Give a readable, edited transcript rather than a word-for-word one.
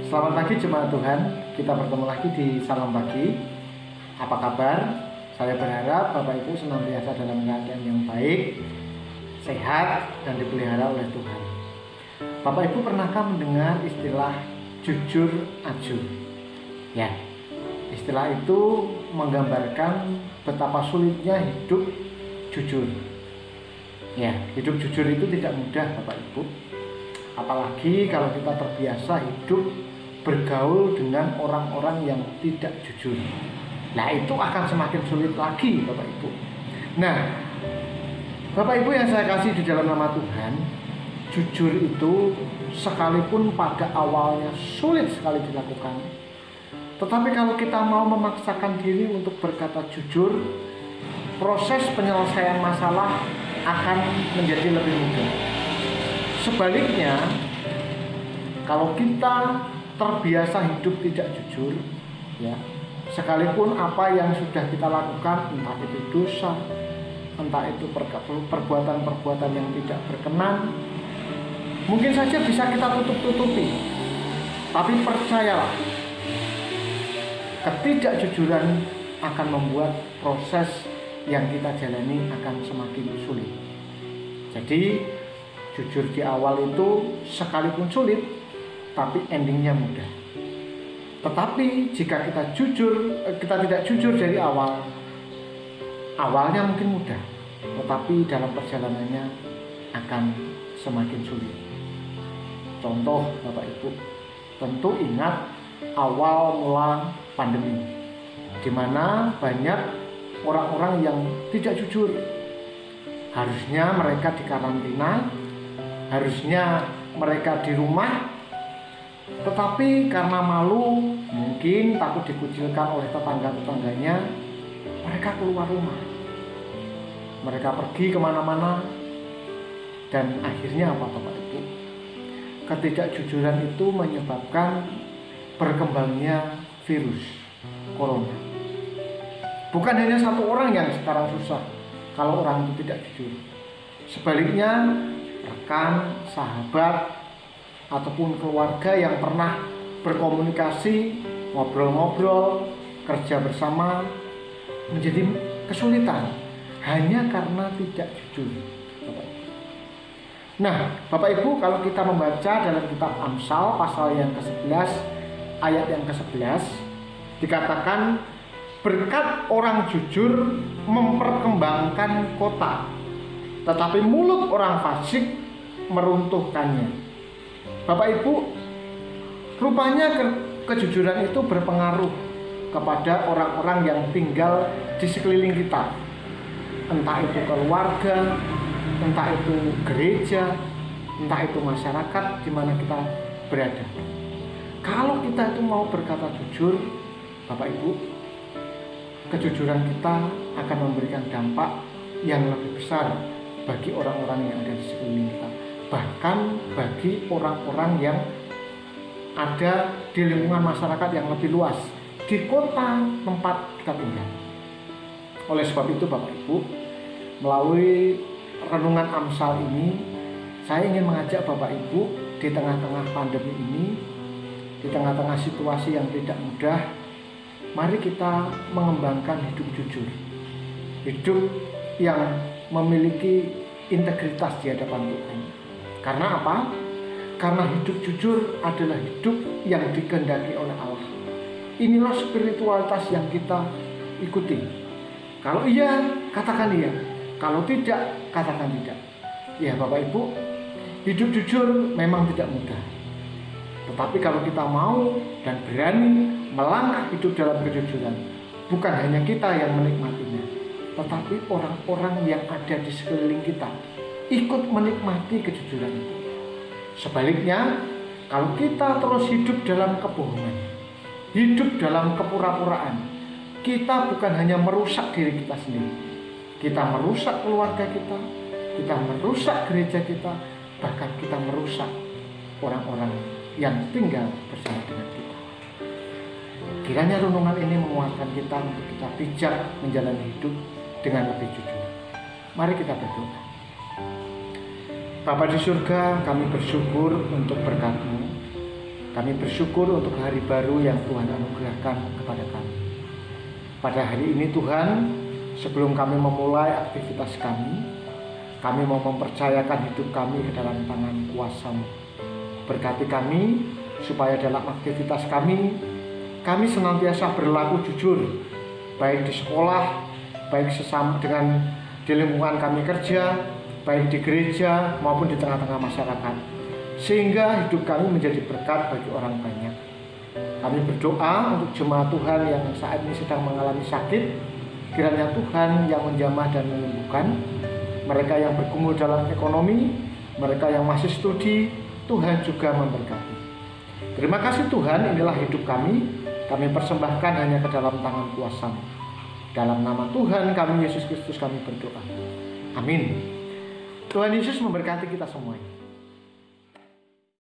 Selamat pagi jemaat Tuhan, kita bertemu lagi di Salam Pagi. Apa kabar? Saya berharap Bapak Ibu senantiasa dalam keadaan yang baik, sehat, dan dipelihara oleh Tuhan. Bapak Ibu pernahkah mendengar istilah jujur ajur? Ya, istilah itu menggambarkan betapa sulitnya hidup jujur. Ya, hidup jujur itu tidak mudah Bapak Ibu. Apalagi kalau kita terbiasa hidup bergaul dengan orang-orang yang tidak jujur. Nah, itu akan semakin sulit lagi Bapak Ibu. Nah, Bapak Ibu yang saya kasih di dalam nama Tuhan, jujur itu sekalipun pada awalnya sulit sekali dilakukan, tetapi kalau kita mau memaksakan diri untuk berkata jujur, proses penyelesaian masalah akan menjadi lebih mudah. Sebaliknya, kalau kita terbiasa hidup tidak jujur, ya, sekalipun apa yang sudah kita lakukan, entah itu dosa, entah itu perbuatan-perbuatan yang tidak berkenan, mungkin saja bisa kita tutup-tutupi. Tapi percayalah, ketidakjujuran akan membuat proses yang kita jalani akan semakin sulit. Jadi jujur di awal itu sekalipun sulit, tapi endingnya mudah. Tetapi jika kita tidak jujur dari awal, awalnya mungkin mudah, tetapi dalam perjalanannya akan semakin sulit. Contoh Bapak Ibu, tentu ingat awal mula pandemi, di mana banyak orang-orang yang tidak jujur. Harusnya mereka dikarantina, harusnya mereka di rumah, tetapi karena malu, mungkin takut dikucilkan oleh tetangga-tetangganya, mereka keluar rumah, mereka pergi kemana-mana. Dan akhirnya apa Bapak Ibu? Ketidakjujuran itu menyebabkan berkembangnya virus corona. Bukan hanya satu orang yang sekarang susah kalau orang itu tidak jujur. Sebaliknya, rekan, sahabat, ataupun keluarga yang pernah berkomunikasi, ngobrol-ngobrol, kerja bersama, menjadi kesulitan hanya karena tidak jujur. Nah, Bapak Ibu, kalau kita membaca dalam kitab Amsal pasal yang ke-11 ayat yang ke-11, dikatakan berkat orang jujur memperkembangkan kota, tetapi mulut orang fasik meruntuhkannya. Bapak Ibu, rupanya kejujuran itu berpengaruh kepada orang-orang yang tinggal di sekeliling kita, entah itu keluarga, entah itu gereja, entah itu masyarakat di mana kita berada. Kalau kita itu mau berkata jujur, Bapak Ibu, kejujuran kita akan memberikan dampak yang lebih besar bagi orang-orang yang ada di sekeliling kita, bahkan bagi orang-orang yang ada di lingkungan masyarakat yang lebih luas, di kota tempat kita tinggal. Oleh sebab itu Bapak Ibu, melalui renungan Amsal ini, saya ingin mengajak Bapak Ibu di tengah-tengah pandemi ini, di tengah-tengah situasi yang tidak mudah, mari kita mengembangkan hidup jujur, hidup yang memiliki integritas di hadapan Tuhan. Karena apa? Karena hidup jujur adalah hidup yang dikehendaki oleh Allah. Inilah spiritualitas yang kita ikuti. Kalau iya, katakan iya. Kalau tidak, katakan tidak. Ya Bapak Ibu, hidup jujur memang tidak mudah. Tetapi kalau kita mau dan berani melangkah hidup dalam kejujuran, bukan hanya kita yang menikmatinya, tetapi orang-orang yang ada di sekeliling kita ikut menikmati kejujuran itu. Sebaliknya, kalau kita terus hidup dalam kebohongan, hidup dalam kepura-puraan, kita bukan hanya merusak diri kita sendiri, kita merusak keluarga kita merusak gereja kita, bahkan kita merusak orang-orang yang tinggal bersama dengan kita. Kiranya renungan ini menguatkan kita untuk kita bijak menjalani hidup dengan lebih jujur. Mari kita berdoa. Bapa di surga, kami bersyukur untuk berkat-Mu. Kami bersyukur untuk hari baru yang Tuhan anugerahkan kepada kami. Pada hari ini Tuhan, sebelum kami memulai aktivitas kami mau mempercayakan hidup kami ke dalam tangan kuasa-Mu. Berkati kami, supaya dalam aktivitas kami senantiasa berlaku jujur, baik di sekolah, baik sesama dengan di lingkungan kami kerja, baik di gereja maupun di tengah-tengah masyarakat, sehingga hidup kami menjadi berkat bagi orang banyak. Kami berdoa untuk jemaat Tuhan yang saat ini sedang mengalami sakit, kiranya Tuhan yang menjamah dan menyembuhkan. Mereka yang bergumul dalam ekonomi, mereka yang masih studi, Tuhan juga memberkati. Terima kasih Tuhan, inilah hidup kami persembahkan hanya ke dalam tangan kuasa-Mu. Dalam nama Tuhan kami Yesus Kristus kami berdoa. Amin. Tuhan Yesus memberkati kita semuanya.